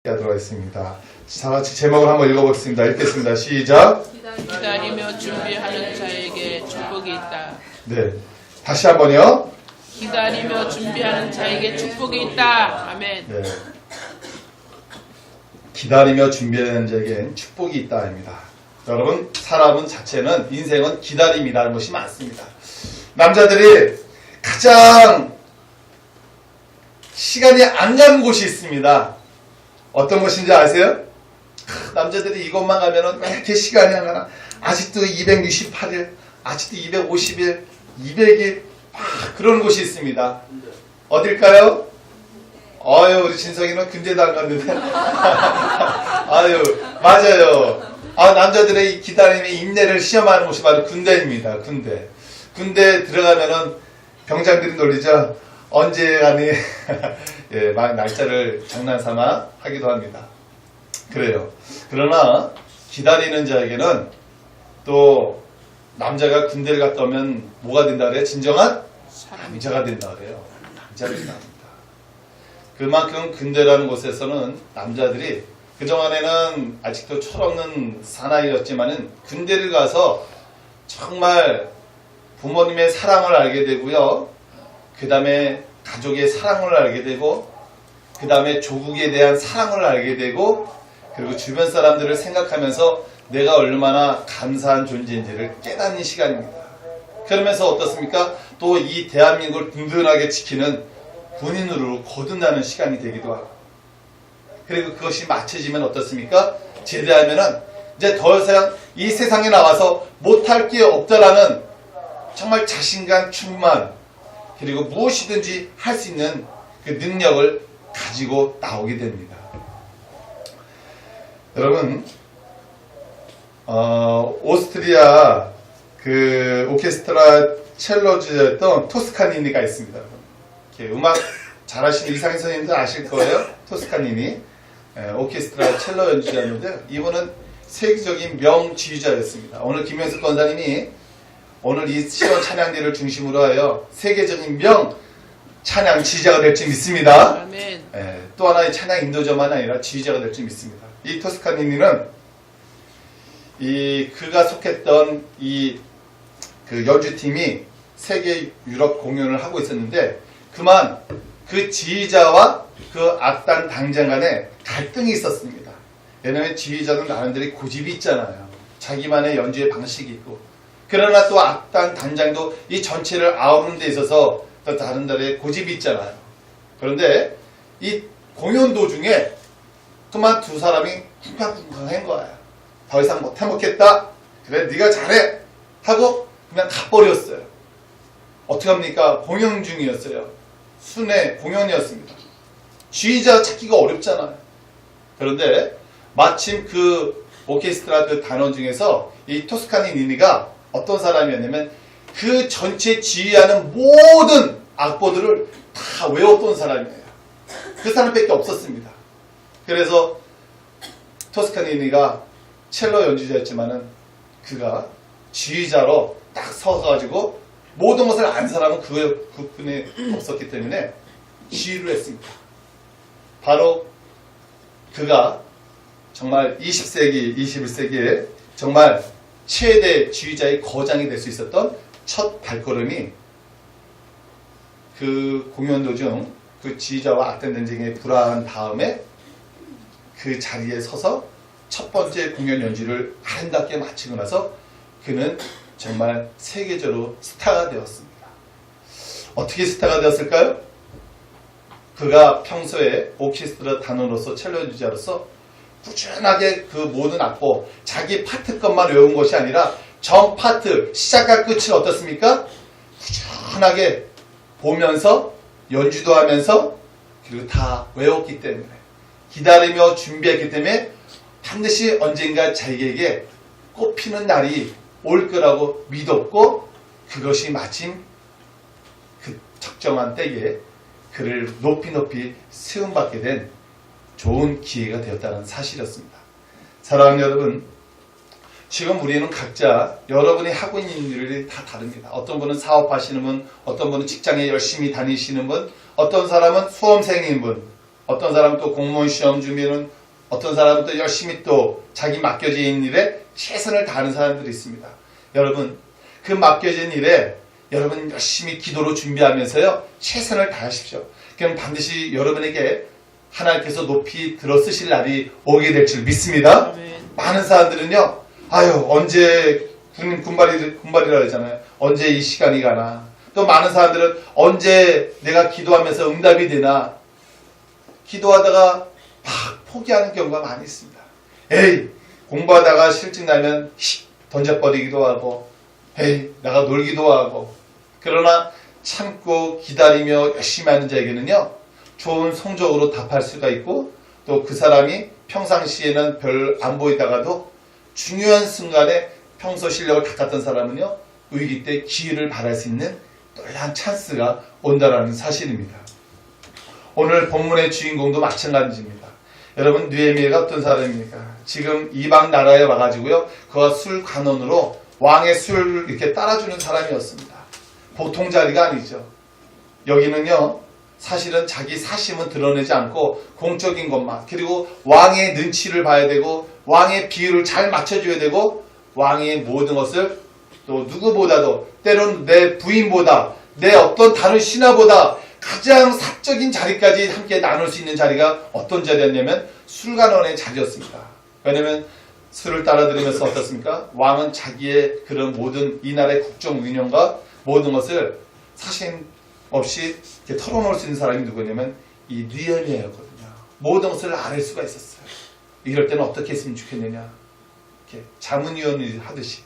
들어가 있습니다. 다 같이 제목을 한번 읽어보겠습니다. 읽겠습니다. 시작. 기다리며 준비하는 자에게 축복이 있다. 네, 다시 한번요. 기다리며 준비하는 자에게 축복이 있다. 아멘. 네, 기다리며 준비하는 자에겐 축복이 있다입니다. 여러분, 사람은 자체는 인생은 기다림이라는 것이 많습니다. 남자들이 가장 시간이 안 가는 곳이 있습니다. 어떤 곳인지 아세요? 남자들이 이것만 가면은 왜 이렇게 시간이 안 가나? 아직도 268일, 아직도 250일, 200일, 그런 곳이 있습니다. 어딜까요? 아유, 우리 진성이는 군대도 안 갔는데. 아유, 맞아요. 남자들의 이 기다림의 인내를 시험하는 곳이 바로 군대입니다. 군대. 군대 들어가면은 병장들이 놀리죠. 언제 가니? 예, 막 날짜를 장난삼아 하기도 합니다. 그래요. 그러나 기다리는 자에게는 또 남자가 군대를 갔다 오면 뭐가 된다 그래요? 진정한 남자가 된다 그래요. 남자가 된다 합니다. 그만큼 군대라는 곳에서는 남자들이 그동안에는 아직도 철없는 사나이였지만은 군대를 가서 정말 부모님의 사랑을 알게 되고요. 그 다음에 가족의 사랑을 알게 되고, 그 다음에 조국에 대한 사랑을 알게 되고, 그리고 주변 사람들을 생각하면서 내가 얼마나 감사한 존재인지를 깨닫는 시간입니다. 그러면서 어떻습니까? 또 이 대한민국을 든든하게 지키는 군인으로 거듭나는 시간이 되기도 하고, 그리고 그것이 맞춰지면 어떻습니까? 제대하면은 이제 더 이상 이 세상에 나와서 못할 게 없다라는 정말 자신감 충만, 그리고 무엇이든지 할 수 있는 그 능력을 가지고 나오게 됩니다. 여러분, 오스트리아 그 오케스트라 첼로주였던 토스카니니가 있습니다. 이렇게 음악 잘하시는 이상희 선생님들 아실 거예요. 토스카니니 오케스트라 첼로 연주자였는데 이분은 세계적인 명지휘자였습니다. 오늘 김현숙 권사님이 오늘 이 시원 찬양대를 중심으로 하여 세계적인 명 찬양 지휘자가 될 줄 믿습니다. 아멘. 또 하나의 찬양 인도자만 아니라 지휘자가 될 줄 믿습니다. 이 토스카니니는 그가 속했던 그 연주팀이 세계 유럽 공연을 하고 있었는데 그만 그 지휘자와 그 악단 당장 간에 갈등이 있었습니다. 왜냐하면 지휘자는 나름대로 고집이 있잖아요. 자기만의 연주의 방식이 있고, 그러나 또 악단 단장도 이 전체를 아우르는 데 있어서 또 다른 달에 고집이 있잖아요. 그런데 이 공연 도중에 그만 두 사람이 쿵쾅쿵쾅한 거예요. 더 이상 못 해먹겠다. 그래, 네가 잘해. 하고 그냥 가버렸어요. 어떻게 합니까? 공연 중이었어요. 순회 공연이었습니다. 지휘자 찾기가 어렵잖아요. 그런데 마침 그 오케스트라 그 단원 중에서 이 토스카니 니니가 어떤 사람이었냐면 그 전체 지휘하는 모든 악보들을 다 외웠던 사람이에요. 그 사람밖에 없었습니다. 그래서 토스카니니가 첼로 연주자였지만은 그가 지휘자로 딱 서가지고 모든 것을 안 사람은 그분이 없었기 때문에 지휘를 했습니다. 바로 그가 정말 20세기, 21세기에 정말 최대 지휘자의 거장이 될 수 있었던 첫 발걸음이 그 공연 도중 그 지휘자와 악단 전쟁에 불화한 다음에 그 자리에 서서 첫 번째 공연 연주를 아름답게 마치고 나서 그는 정말 세계적으로 스타가 되었습니다. 어떻게 스타가 되었을까요? 그가 평소에 오케스트라 단원으로서 첼로 연주자로서 꾸준하게 그 모든 악보, 자기 파트 것만 외운 것이 아니라 전 파트, 시작과 끝을 어떻습니까? 꾸준하게 보면서 연주도 하면서 그리고 다 외웠기 때문에 기다리며 준비했기 때문에 반드시 언젠가 자기에게 꽃피는 날이 올 거라고 믿었고 그것이 마침 그 적정한 때에 그를 높이 세움받게 된 좋은 기회가 되었다는 사실이었습니다. 사랑하는 여러분, 지금 우리는 각자 여러분이 하고 있는 일이 다 다릅니다. 어떤 분은 사업하시는 분, 어떤 분은 직장에 열심히 다니시는 분, 어떤 사람은 수험생인 분, 어떤 사람은 또 공무원 시험 준비는, 어떤 사람은 또 열심히 또 자기 맡겨진 일에 최선을 다하는 사람들이 있습니다. 여러분, 그 맡겨진 일에 여러분 열심히 기도로 준비하면서요, 최선을 다하십시오. 그럼 반드시 여러분에게 하나님께서 높이 들어 쓰실 날이 오게 될 줄 믿습니다. 아멘. 많은 사람들은요, 아유, 언제 군발이라 하잖아요. 언제 이 시간이 가나. 또 많은 사람들은 언제 내가 기도하면서 응답이 되나. 기도하다가 막 포기하는 경우가 많이 있습니다. 에이, 공부하다가 실증 나면 던져버리기도 하고, 에이, 내가 놀기도 하고. 그러나 참고 기다리며 열심히 하는 자에게는요, 좋은 성적으로 답할 수가 있고, 또 그 사람이 평상시에는 별 안 보이다가도 중요한 순간에 평소 실력을 닦았던 사람은요, 위기 때 기회를 발할 수 있는 놀라운 찬스가 온다라는 사실입니다. 오늘 본문의 주인공도 마찬가지입니다. 여러분, 느헤미야가 어떤 사람입니까? 지금 이방 나라에 와가지고요, 그가 술 관원으로 왕의 술을 이렇게 따라주는 사람이었습니다. 보통 자리가 아니죠. 여기는요, 사실은 자기 사심은 드러내지 않고 공적인 것만, 그리고 왕의 눈치를 봐야 되고 왕의 비율을 잘 맞춰줘야 되고 왕의 모든 것을 또 누구보다도, 때로는 내 부인보다, 내 어떤 다른 신하보다 가장 사적인 자리까지 함께 나눌 수 있는 자리가 어떤 자리였냐면 술관원의 자리였습니다. 왜냐하면 술을 따라 들으면서 어떻습니까? 왕은 자기의 그런 모든 이 나라의 국정 운영과 모든 것을 사심 없이 이렇게 털어놓을 수 있는 사람이 누구냐면 이 느헤미야였거든요. 모든 것을 알 수가 있었어요. 이럴 때는 어떻게 했으면 좋겠느냐, 이렇게 자문위원을 하듯이.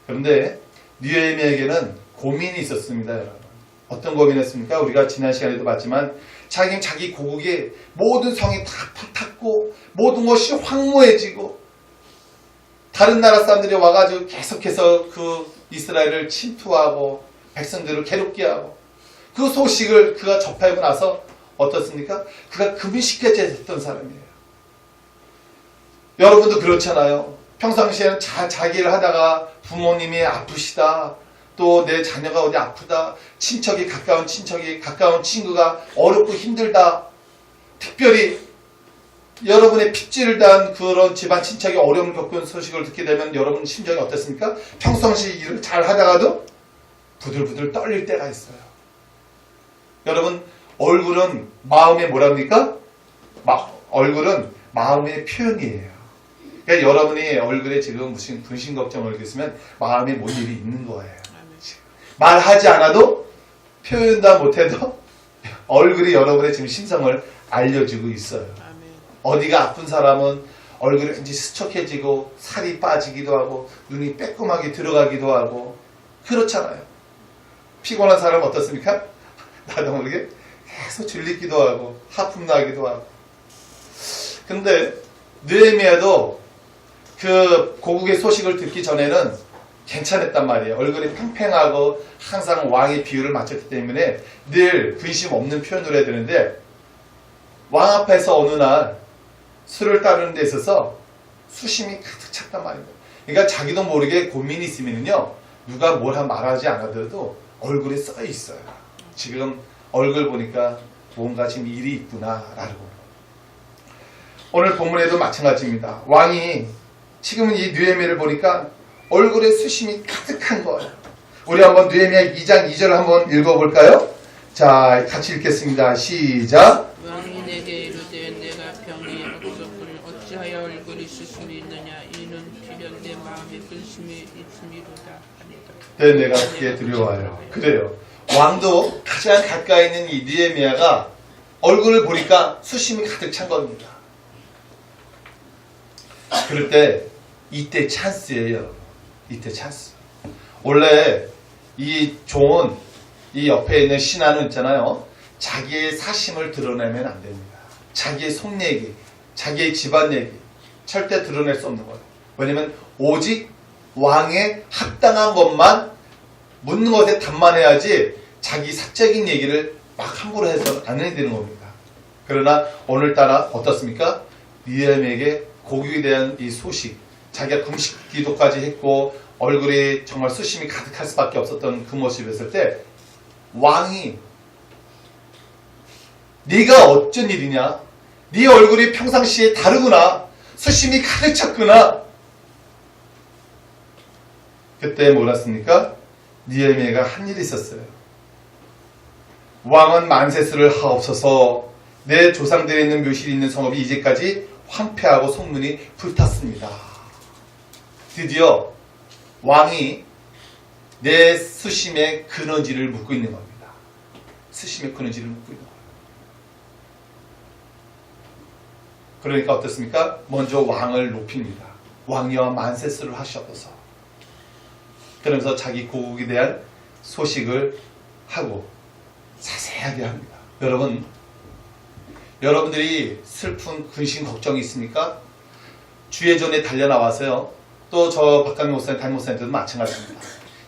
그런데 느헤미야에게는 고민이 있었습니다. 여러분, 어떤 고민했습니까? 우리가 지난 시간에도 봤지만 자기 고국에 모든 성이 다 불탔고 모든 것이 황무해지고 다른 나라 사람들이 와가지고 계속해서 그 이스라엘을 침투하고 백성들을 괴롭게 하고, 그 소식을 그가 접하고 나서 어떻습니까? 그가 금시켜져 했던 사람이에요. 여러분도 그렇잖아요. 평상시에는 자기 일을 하다가 부모님이 아프시다, 또 내 자녀가 어디 아프다, 가까운 친척이, 가까운 친구가 어렵고 힘들다, 특별히 여러분의 핏줄을 단 그런 집안 친척이 어려움을 겪은 소식을 듣게 되면 여러분 심정이 어떻습니까? 평상시 일을 잘 하다가도 부들부들 떨릴 때가 있어요. 여러분, 얼굴은 마음의 뭐랍니까? 얼굴은 마음의 표현이에요. 그러니까 여러분이 얼굴에 지금 무슨 분신 걱정을 있으면 마음에 뭔 일이 있는 거예요. 말하지 않아도, 표현도 못해도 얼굴이 여러분의 지금 심성을 알려주고 있어요. 어디가 아픈 사람은 얼굴이 왠지 수척해지고 살이 빠지기도 하고 눈이 빼꼼하게 들어가기도 하고 그렇잖아요. 피곤한 사람은 어떻습니까? 나도 모르게 계속 질리기도 하고 하품 나기도 하고. 근데 느헤미야도 그 고국의 소식을 듣기 전에는 괜찮았단 말이에요. 얼굴이 팽팽하고 항상 왕의 비율을 맞췄기 때문에 늘 근심 없는 표현을 해야 되는데, 왕 앞에서 어느 날 술을 따르는 데 있어서 수심이 가득 찼단 말입니다. 그러니까 자기도 모르게 고민이 있으면요, 누가 뭘 말하지 않아도 얼굴에 써 있어요. 지금 얼굴 보니까 뭔가 지금 일이 있구나 라고. 오늘 본문에도 마찬가지입니다. 왕이 지금은 이 느헤미야를 보니까 얼굴에 수심이 가득한 거예요. 우리 한번 느헤미야 2장 2절 한번 읽어볼까요? 자, 같이 읽겠습니다. 시작. 왕이 내게 이르되 내가 병이 없었거늘 어찌하여 얼굴이 수심이 있느냐, 이는 필연 내 마음에 근심이 있음이로다 하니라. 네, 내가 그게 두려워요. 그래요. 왕도 가장 가까이 있는 이 느헤미야가 얼굴을 보니까 수심이 가득 찬 겁니다. 그럴 때 이때 찬스예요. 이때 찬스. 원래 이 종은, 이 옆에 있는 신하는 있잖아요, 자기의 사심을 드러내면 안 됩니다. 자기의 속 얘기, 자기의 집안 얘기 절대 드러낼 수 없는 거예요. 왜냐면 오직 왕에 합당한 것만 묻는 것에 답만해야지 자기 사적인 얘기를 막 함부로 해서 안 해야 되는 겁니다. 그러나 오늘따라 어떻습니까? 느헤미야에게 고국에 대한 이 소식, 자기가 금식 기도까지 했고 얼굴이 정말 수심이 가득할 수밖에 없었던 그 모습이었을 때 왕이 네가 어쩐 일이냐? 네 얼굴이 평상시에 다르구나. 수심이 가득 찼구나. 그때 몰랐습니까? 느헤미야가 한 일이 있었어요. 왕은 만세스를 하옵소서. 내 조상들에 있는 묘실이 있는 성읍이 이제까지 황폐하고 성문이 불탔습니다. 드디어 왕이 내 수심의 근원지를 묻고 있는 겁니다. 수심의 근원지를 묻고 있는 겁니다. 그러니까 어떻습니까? 먼저 왕을 높입니다. 왕이와 만세스를 하시옵소서. 그러면서 자기 고국에 대한 소식을 하고 자세하게 합니다. 여러분들이 슬픈 근심 걱정이 있습니까? 주의전에 달려나와서요. 또 저 박강민 목사님, 담임 목사님들도 마찬가지입니다.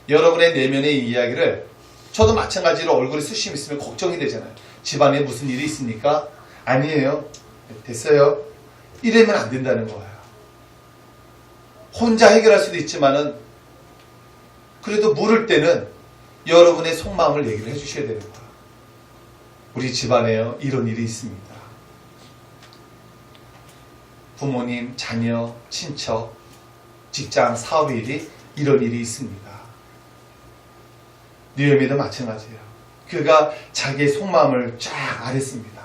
여러분의 내면의 이야기를, 저도 마찬가지로 얼굴에 수심 있으면 걱정이 되잖아요. 집안에 무슨 일이 있습니까? 아니에요. 됐어요. 이러면 안 된다는 거예요. 혼자 해결할 수도 있지만은 그래도 물을 때는 여러분의 속마음을 얘기를 해주셔야 되는 거예요. 우리 집안에요, 이런 일이 있습니다. 부모님, 자녀, 친척, 직장, 사업의 일이 이런 일이 있습니다. 느헤미야도 마찬가지예요. 그가 자기의 속마음을 쫙 알았습니다.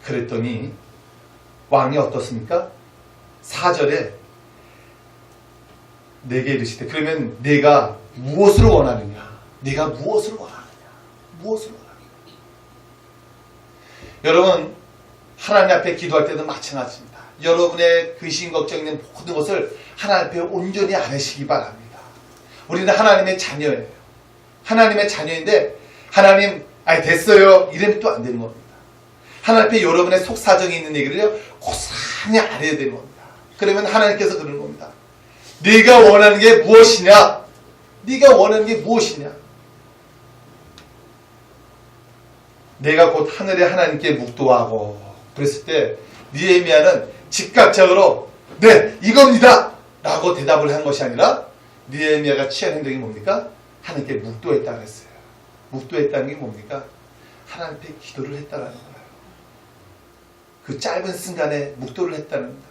그랬더니 왕이 어떻습니까? 4절에 내게 이르시되, 그러면 내가 무엇을 원하느냐? 내가 무엇을 원하느냐? 무엇을 원하느냐? 여러분, 하나님 앞에 기도할 때도 마찬가지입니다. 여러분의 근심 걱정 있는 모든 것을 하나님 앞에 온전히 아뢰시기 바랍니다. 우리는 하나님의 자녀예요. 하나님의 자녀인데 하나님, 됐어요. 이러면 또 안 되는 겁니다. 하나님 앞에 여러분의 속사정이 있는 얘기를요, 고스란히 알아야 되는 겁니다. 그러면 하나님께서 그러는 겁니다. 네가 원하는 게 무엇이냐? 네가 원하는 게 무엇이냐? 내가 곧 하늘의 하나님께 묵도하고. 그랬을 때 느헤미야는 즉각적으로 네, 이겁니다 라고 대답을 한 것이 아니라, 느헤미야가 취한 행동이 뭡니까? 하나님께 묵도했다고 했어요. 묵도했다는 게 뭡니까? 하나님 앞에 기도를 했다는 거예요. 그 짧은 순간에 묵도를 했다는 겁니다.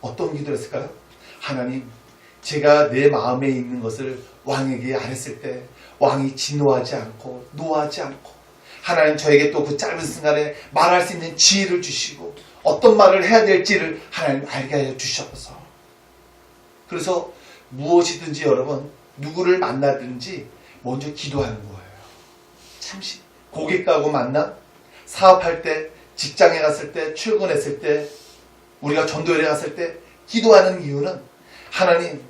어떤 기도를 했을까요? 하나님, 제가 내 마음에 있는 것을 왕에게 아뢰었을 때 왕이 진노하지 않고 노하지 않고, 하나님 저에게 또 그 짧은 순간에 말할 수 있는 지혜를 주시고 어떤 말을 해야 될지를 하나님 알게 하여 주셔서, 그래서 무엇이든지 여러분, 누구를 만나든지 먼저 기도하는 거예요. 잠시 고객하고 만나, 사업할 때, 직장에 갔을 때, 출근했을 때, 우리가 전도회에 갔을 때 기도하는 이유는, 하나님,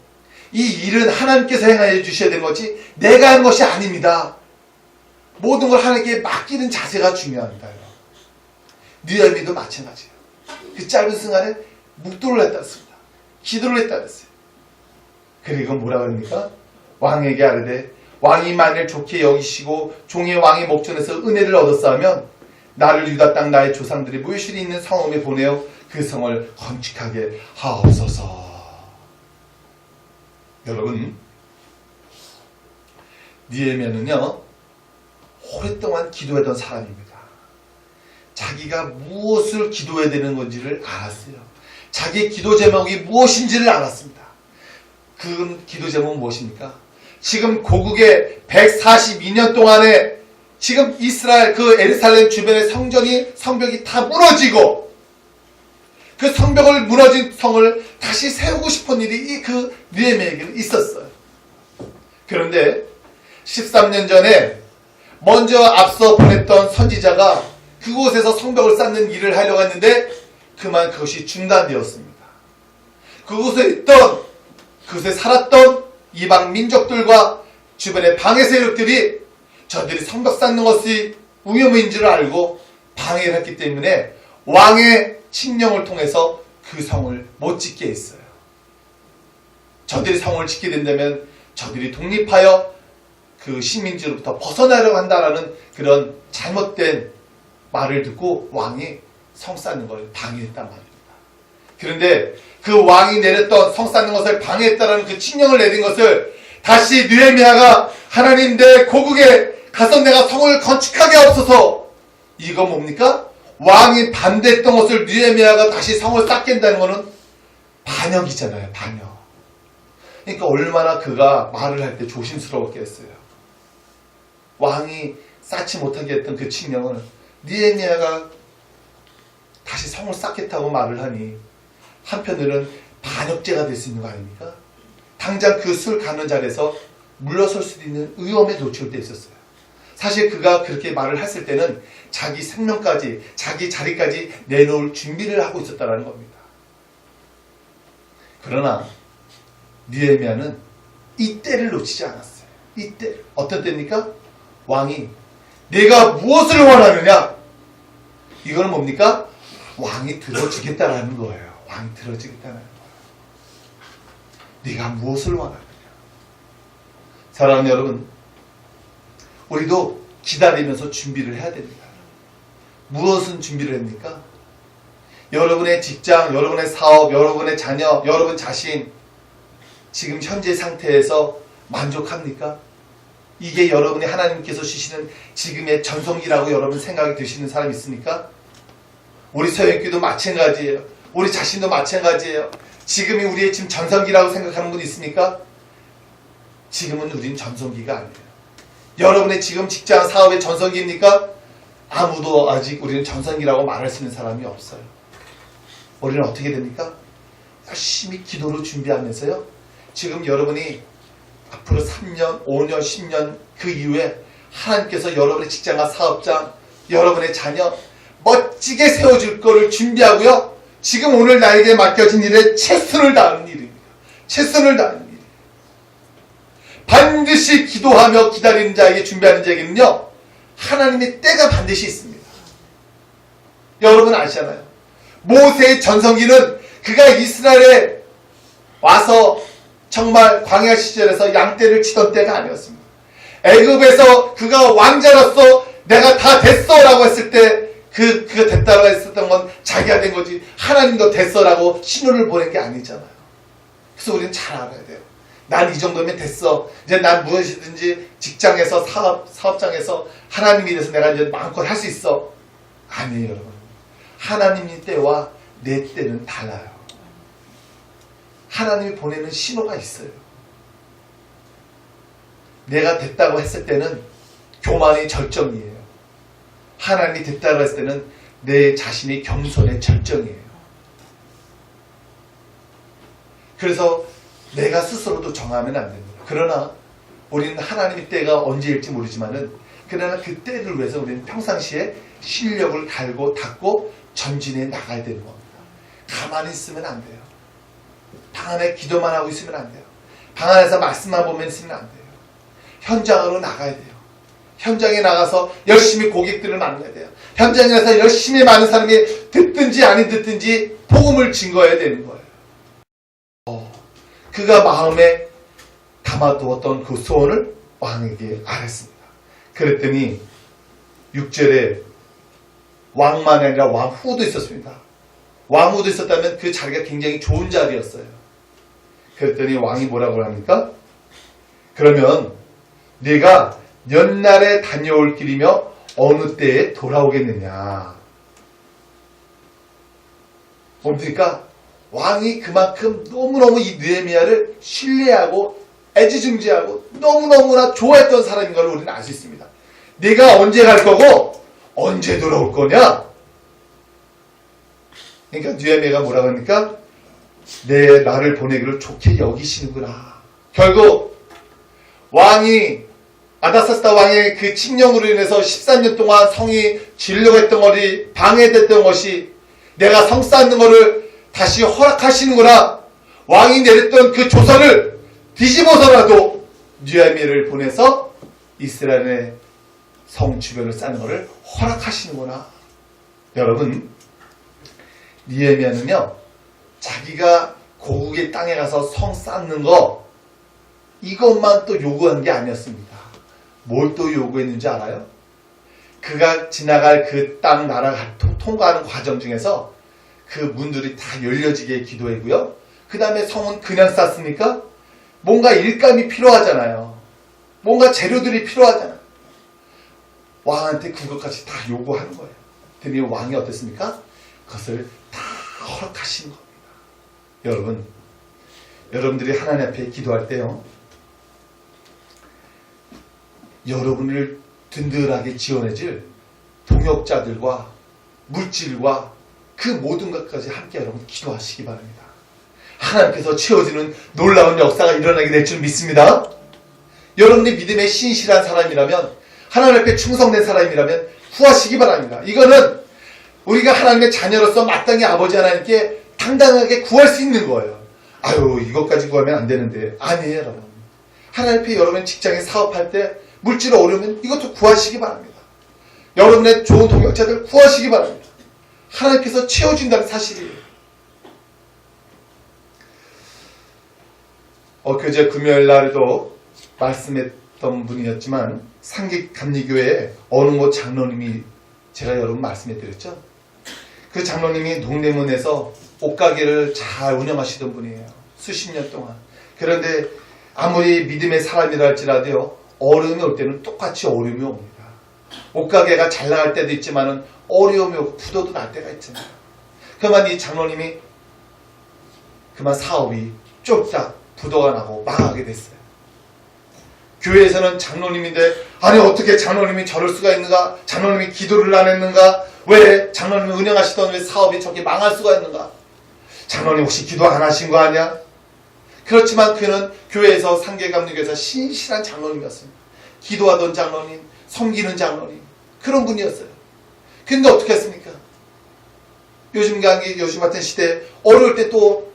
이 일은 하나님께서 행하여 주셔야 되는 거지 내가 하는 것이 아닙니다. 모든 걸 하나님께 맡기는 자세가 중요합니다. 느헤미야도 마찬가지예요. 그 짧은 순간에 묵도를 했다 했습니다. 기도를 했다 했어요. 그리고 뭐라 그럽니까? 왕에게 아뢰되, 왕이 만일 좋게 여기시고 종의 왕의 목전에서 은혜를 얻었사하면 나를 유다 땅 나의 조상들이 묘실이 있는 성읍에 보내어 그 성을 건축하게 하옵소서. 여러분, 느헤미야는요, 오랫동안 기도했던 사람입니다. 자기가 무엇을 기도해야 되는 건지를 알았어요. 자기의 기도 제목이 무엇인지를 알았습니다. 그 기도 제목은 무엇입니까? 지금 고국에 142년 동안에 지금 이스라엘 그 예루살렘 주변의 성벽이 다 무너지고, 그 성벽을 무너진 성을 다시 세우고 싶은 일이 그 느헤미야에게는 있었어요. 그런데 13년 전에 먼저 앞서 보냈던 선지자가 그곳에서 성벽을 쌓는 일을 하려고 했는데 그만 그것이 중단되었습니다. 그곳에 살았던 이방 민족들과 주변의 방해 세력들이 저들이 성벽 쌓는 것이 위험인 줄 알고 방해를 했기 때문에 왕의 칙령을 통해서 그 성을 못 짓게 했어요. 저들이 성을 짓게 된다면 저들이 독립하여 그 식민지로부터 벗어나려고 한다라는 그런 잘못된 말을 듣고 왕이 성 쌓는 걸 방해했단 말입니다. 그런데 그 왕이 내렸던 성 쌓는 것을 방해했다라는 그 칙령을 내린 것을 다시 느헤미야가 하나님 내 고국에 가서 내가 성을 건축하게 하옵소서, 이거 뭡니까? 왕이 반대했던 것을 느헤미야가 다시 성을 쌓게 한다는 것은 반역이잖아요. 반역. 그러니까 얼마나 그가 말을 할 때 조심스러웠겠어요. 왕이 쌓지 못하게 했던 그 칙령을 느헤미야가 다시 성을 쌓겠다고 말을 하니 한편으로는 반역죄가 될 수 있는 거 아닙니까? 당장 그 술 가는 자리에서 물러설 수도 있는 위험에 노출되어 있었어요. 사실 그가 그렇게 말을 했을 때는 자기 생명까지, 자기 자리까지 내놓을 준비를 하고 있었다는 겁니다. 그러나 느헤미야는 이 때를 놓치지 않았어요. 이 때, 어떤 때입니까? 왕이 내가 무엇을 원하느냐? 이거는 뭡니까? 왕이 들어주겠다라는 거예요. 왕이 들어주겠다는 거예요. 네가 무엇을 원하느냐? 사랑하는 여러분, 우리도 기다리면서 준비를 해야 됩니다. 무엇은 준비를 합니까? 여러분의 직장, 여러분의 사업, 여러분의 자녀, 여러분 자신 지금 현재 상태에서 만족합니까? 이게 여러분이 하나님께서 주시는 지금의 전성기라고 여러분 생각이 드시는 사람 있습니까? 우리 서영교도 마찬가지예요. 우리 자신도 마찬가지예요. 지금이 우리의 지금 전성기라고 생각하는 분 있습니까? 지금은 우린 전성기가 아니에요. 여러분의 지금 직장 사업의 전성기입니까? 아무도 아직 우리는 전성기라고 말할 수 있는 사람이 없어요. 우리는 어떻게 됩니까? 열심히 기도로 준비하면서요. 지금 여러분이 앞으로 3년, 5년, 10년 그 이후에 하나님께서 여러분의 직장과 사업장, 여러분의 자녀 멋지게 세워줄 거를 준비하고요. 지금 오늘 나에게 맡겨진 일에 최선을 다하는 일입니다. 최선을 다하는 일. 반드시 기도하며 기다리는 자에게 준비하는 자에게는요. 하나님의 때가 반드시 있습니다. 여러분 아시잖아요. 모세의 전성기는 그가 이스라엘에 와서 정말 광야 시절에서 양떼를 치던 때가 아니었습니다. 애굽에서 그가 왕자로서 내가 다 됐어 라고 했을 때 그가 됐다고 했었던 건 자기가 된 거지 하나님도 됐어 라고 신호를 보낸 게 아니잖아요. 그래서 우리는 잘 알아야 돼요. 난 이 정도면 됐어. 이제 난 무엇이든지 직장에서 사업장에서 하나님이 돼서 내가 이제 마음껏 할 수 있어. 아니에요, 여러분. 하나님의 때와 내 때는 달라요. 하나님이 보내는 신호가 있어요. 내가 됐다고 했을 때는 교만의 절정이에요. 하나님이 됐다고 했을 때는 내 자신의 겸손의 절정이에요. 그래서 내가 스스로도 정하면 안 됩니다. 그러나 우리는 하나님의 때가 언제일지 모르지만은 그러나 그 때를 위해서 우리는 평상시에 실력을 갈고 닦고 전진해 나가야 되는 겁니다. 가만히 있으면 안 돼요. 방 안에 기도만 하고 있으면 안 돼요. 방 안에서 말씀만 보면 있으면 안 돼요. 현장으로 나가야 돼요. 현장에 나가서 열심히 고객들을 만나야 돼요. 현장에 나가서 열심히 많은 사람이 듣든지 아닌 듣든지 복음을 증거해야 되는 거예요. 그가 마음에 담아두었던 그 소원을 왕에게 알았습니다. 그랬더니 6절에 왕만이 아니라 왕후도 있었습니다. 왕후도 있었다면 그 자리가 굉장히 좋은 자리였어요. 그랬더니 왕이 뭐라고 합니까? 그러면 네가 몇 날에 다녀올 길이며 어느 때에 돌아오겠느냐. 뭡니까? 왕이 그만큼 너무너무 이 느헤미야를 신뢰하고 애지중지하고 너무너무나 좋아했던 사람인 걸 우리는 알 수 있습니다. 네가 언제 갈 거고 언제 돌아올 거냐? 그러니까 느헤미야가 뭐라고 합니까? 내 나를 보내기를 좋게 여기시는구나. 결국 왕이 아다사스다 왕의 그 칙령으로 인해서 13년 동안 성이 지으려고 했던 것이 방해됐던 것이 내가 성 쌓는 것을 다시 허락하시는구나. 왕이 내렸던 그 조서를 뒤집어서라도 느헤미야를 보내서 이스라엘의 성 주변을 쌓는 것을 허락하시는구나. 여러분, 느헤미야는요, 자기가 고국의 땅에 가서 성 쌓는 거 이것만 또 요구한 게 아니었습니다. 뭘 또 요구했는지 알아요? 그가 지나갈 그 땅 나라 통과하는 과정 중에서 그 문들이 다 열려지게 기도했고요. 그 다음에 성은 그냥 쌓습니까? 뭔가 일감이 필요하잖아요. 뭔가 재료들이 필요하잖아요. 왕한테 그것까지 다 요구하는 거예요. 근데 왕이 어땠습니까? 그것을 다 허락하신 겁니다. 여러분, 여러분들이 하나님 앞에 기도할 때요, 여러분을 든든하게 지원해줄 동역자들과 물질과 그 모든 것까지 함께 여러분 기도하시기 바랍니다. 하나님께서 채워주는 놀라운 역사가 일어나게 될 줄 믿습니다. 여러분이 믿음에 신실한 사람이라면, 하나님 앞에 충성된 사람이라면 구하시기 바랍니다. 이거는 우리가 하나님의 자녀로서 마땅히 아버지 하나님께 당당하게 구할 수 있는 거예요. 아유, 이것까지 구하면 안 되는데. 아니에요, 여러분. 하나님 앞에 여러분 직장에 사업할 때 물질 어려우면 이것도 구하시기 바랍니다. 여러분의 좋은 동역자들 구하시기 바랍니다. 하나님께서 채워준다는 사실이에요. 엊그제 금요일 날에도 말씀했던 분이었지만 상기감리교회 어느 곳 장로님이, 제가 여러분 말씀해 드렸죠. 그 장로님이 동대문에서 옷가게를 잘 운영하시던 분이에요. 수십 년 동안. 그런데 아무리 믿음의 사람이라 할지라도요, 어려움이 올 때는 똑같이 어려움이 옵니다. 옷가게가 잘 나갈 때도 있지만 어려움이 오고 부도도 날 때가 있잖아요. 그만 이 장로님이 그만 사업이 쫄딱 부도가 나고 망하게 됐어요. 교회에서는 장로님인데, 아니 어떻게 장로님이 저럴 수가 있는가? 장로님이 기도를 안 했는가? 왜 장로님이 운영하시던 왜 사업이 저렇게 망할 수가 있는가? 장로님 혹시 기도 안 하신 거 아니야? 그렇지만 그는 교회에서 상계감리교에서 신실한 장로님이었습니다. 기도하던 장로님, 섬기는 장로님, 그런 분이었어요. 그런데 어떻게 했습니까? 요즘 같은 시대에 어려울 때 또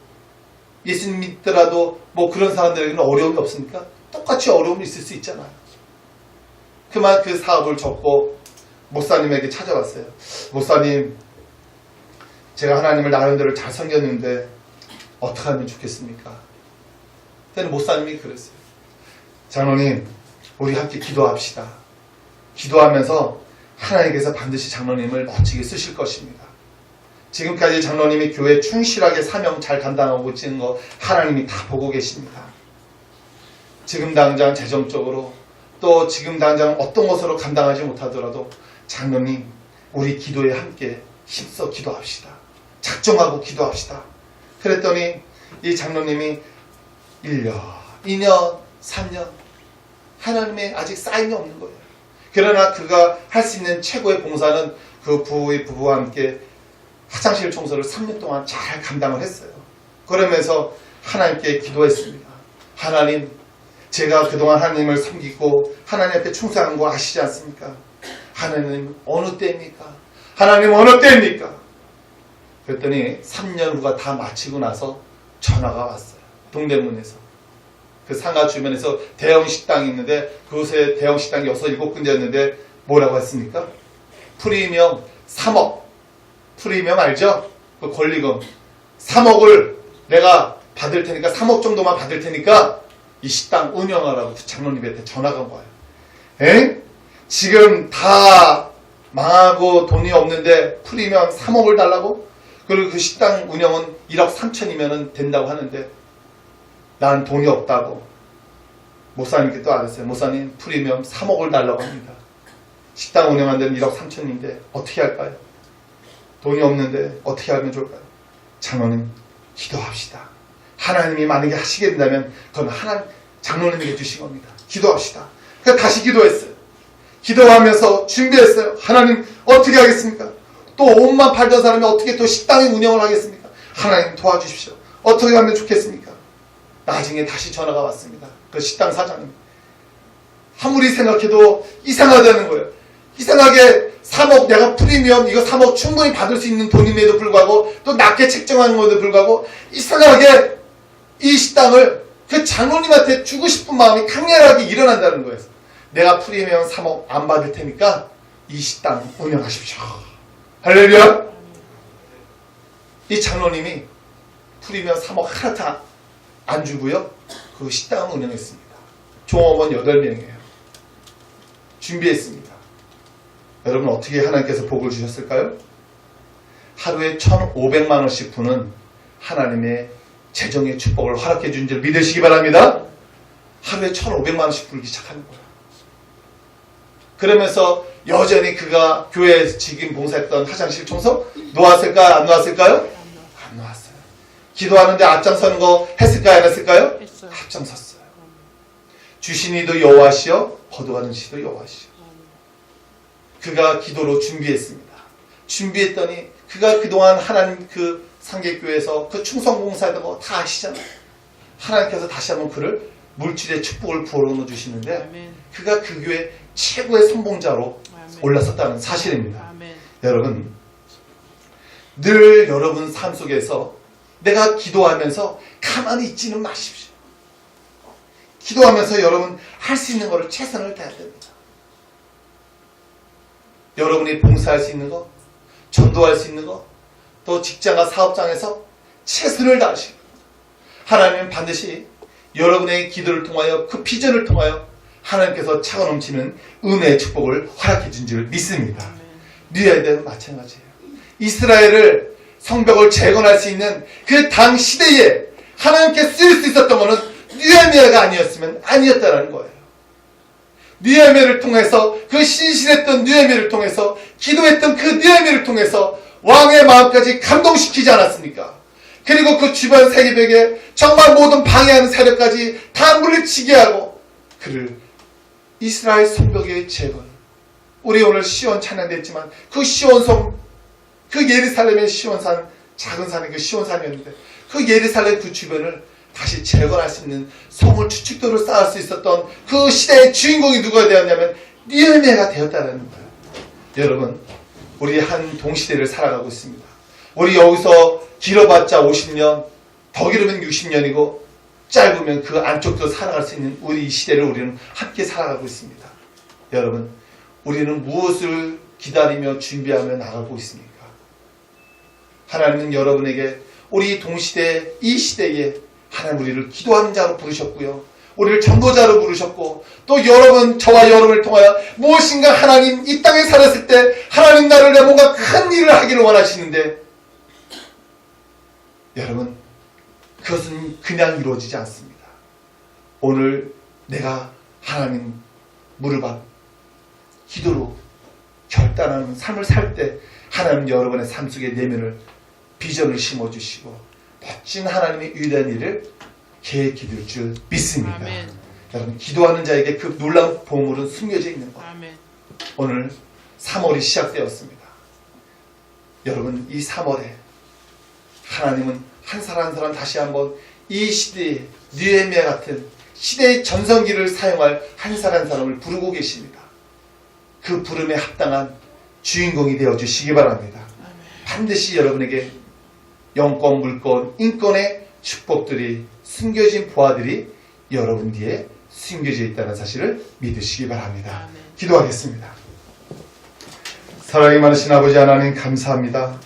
예수님 믿더라도 뭐 그런 사람들에게는 어려움이 없습니까? 똑같이 어려움이 있을 수 있잖아요. 그만 그 사업을 접고 목사님에게 찾아왔어요. 목사님, 제가 하나님을 나름대로 잘 섬겼는데 어떻게 하면 좋겠습니까? 그때는 목사님이 그랬어요. 장로님, 우리 함께 기도합시다. 기도하면서 하나님께서 반드시 장로님을 멋지게 쓰실 것입니다. 지금까지 장로님이 교회 충실하게 사명 잘 감당하고 있는 거 하나님이 다 보고 계십니다. 지금 당장 재정적으로, 또 지금 당장 어떤 것으로 감당하지 못하더라도 장로님, 우리 기도에 함께 힘써 기도합시다. 작정하고 기도합시다. 그랬더니 이 장로님이 1년, 2년, 3년 하나님의 아직 사인이 없는 거예요. 그러나 그가 할 수 있는 최고의 봉사는 그 부부와 함께 화장실 청소를 3년 동안 잘 감당을 했어요. 그러면서 하나님께 기도했습니다. 하나님, 제가 그동안 하나님을 섬기고 하나님 앞에 충성한 거 아시지 않습니까? 하나님 어느 때입니까? 하나님 어느 때입니까? 그랬더니 3년 후가 다 마치고 나서 전화가 왔어요. 동대문에서. 그 상가 주변에서 대형 식당이 있는데 그곳에 대형 식당이 6, 7군데였는데 뭐라고 했습니까? 프리미엄 3억. 프리미엄 알죠? 그 권리금 3억을 내가 받을 테니까 3억 정도만 받을 테니까 이 식당 운영하라고 그 장로님한테 전화가 온 거예요. 에? 지금 다 망하고 돈이 없는데 프리미엄 3억을 달라고? 그리고 그 식당 운영은 1억 3천이면 된다고 하는데 난 돈이 없다고. 목사님께 또 알았어요. 목사님, 프리미엄 3억을 달라고 합니다. 식당 운영하는 데는 1억 3천인데 어떻게 할까요? 돈이 없는데 어떻게 하면 좋을까요? 장로님, 기도합시다. 하나님이 만약에 하시게 된다면 그건 장로님에게 주신 겁니다. 기도합시다. 그래서 다시 기도했어요. 기도하면서 준비했어요. 하나님, 어떻게 하겠습니까? 또 옷만 팔던 사람이 어떻게 또 식당의 운영을 하겠습니까? 하나님 도와주십시오. 어떻게 하면 좋겠습니까? 나중에 다시 전화가 왔습니다. 그 식당 사장님. 아무리 생각해도 이상하다는 거예요. 이상하게 3억, 내가 프리미엄 이거 3억 충분히 받을 수 있는 돈임에도 불구하고 또 낮게 책정한 것에도 불구하고 이상하게 이 식당을 그 장로님한테 주고 싶은 마음이 강렬하게 일어난다는 거예요. 내가 프리미엄 3억 안 받을 테니까 이 식당 운영하십시오. 할렐루야. 이 장로님이 프리미엄 3억 하나 다 안 주고요, 그 식당을 운영했습니다. 종업원 8명이에요. 준비했습니다. 여러분, 어떻게 하나님께서 복을 주셨을까요? 하루에 1,500만 원씩 부는 하나님의 재정의 축복을 허락해 준 줄 믿으시기 바랍니다. 하루에 1,500만 원씩 불기 시작하는 거예요. 그러면서 여전히 그가 교회에 지금 봉사했던 화장실 청소 놓았을까요? 안 놓았을까요? 안 놓았어요. 기도하는데 앞장서는 거 했을까요? 안 했을까요? 했어요. 앞장섰어요. 주신 이도 여호와시요 거두가는 시도 여호와시요. 그가 기도로 준비했습니다. 준비했더니 그가 그동안 하나님 그 상계교회에서 그 충성봉사했던 거 다 아시잖아요. 하나님께서 다시 한번 그를 물질의 축복을 부어넣어 주시는데 아멘. 그가 그 교회 최고의 선봉자로 아멘. 올라섰다는 사실입니다. 아멘. 여러분, 늘 여러분 삶 속에서 내가 기도하면서 가만히 있지는 마십시오. 기도하면서 여러분 할 수 있는 것을 최선을 다해야 됩니다. 여러분이 봉사할 수 있는 것, 전도할 수 있는 것, 또 직장과 사업장에서 최선을 다하시고 하나님은 반드시 여러분의 기도를 통하여 그 비전을 통하여 하나님께서 차고 넘치는 은혜의 축복을 허락해 준 줄 믿습니다. 뉴에덴은 마찬가지예요. 이스라엘을 성벽을 재건할 수 있는 그 당 시대에 하나님께 쓰일 수 있었던 것은 느헤미야가 아니었으면 아니었다는 거예요. 느헤미야를 통해서 그 신실했던 느헤미야를 통해서 기도했던 그 느헤미야를 통해서 왕의 마음까지 감동시키지 않았습니까? 그리고 그 주변 세계벽에 정말 모든 방해하는 세력까지 다 물리치게 하고 그를 이스라엘 성벽의 재건, 우리 오늘 시온 찬양됐지만 그 시온성, 그 예루살렘의 시온산, 작은 산이 그 시온산이었는데 그 예루살렘 그 주변을 다시 재건할 수 있는 성을 추측도를 쌓을 수 있었던 그 시대의 주인공이 누가 되었냐면 느헤미야가 되었다는 거예요. 여러분, 우리 한 동시대를 살아가고 있습니다. 우리 여기서 길어봤자 50년, 더 길으면 60년이고 짧으면 그 안쪽도 살아갈 수 있는 우리 이 시대를 우리는 함께 살아가고 있습니다. 여러분, 우리는 무엇을 기다리며 준비하며 나가고 있습니까? 하나님은 여러분에게 우리 동시대 이 시대에 하나님 우리를 기도하는 자로 부르셨고요. 우리를 전도자로 부르셨고 또 여러분, 저와 여러분을 통하여 무엇인가 하나님 이 땅에 살았을 때 하나님 나를 위해 뭔가 큰 일을 하기를 원하시는데 여러분, 그것은 그냥 이루어지지 않습니다. 오늘 내가 하나님 무릎 기도로 결단하는 삶을 살 때 하나님 여러분의 삶 속에 내면을 비전을 심어주시고 멋진 하나님의 위대한 일을 계획해 줄 줄 믿습니다. 아멘. 여러분, 기도하는 자에게 그 놀라운 보물은 숨겨져 있는 것. 아멘. 오늘 3월이 시작되었습니다. 여러분, 이 3월에 하나님은 한 사람 한 사람 다시 한번 이 시대에 느헤미야 같은 시대의 전성기를 사용할 한 사람 한 사람을 부르고 계십니다. 그 부름에 합당한 주인공이 되어 주시기 바랍니다. 반드시 여러분에게 영권, 물권, 인권의 축복들이 숨겨진 보화들이 여러분 뒤에 숨겨져 있다는 사실을 믿으시기 바랍니다. 아멘. 기도하겠습니다. 사랑이 많으신 아버지 하나님 감사합니다.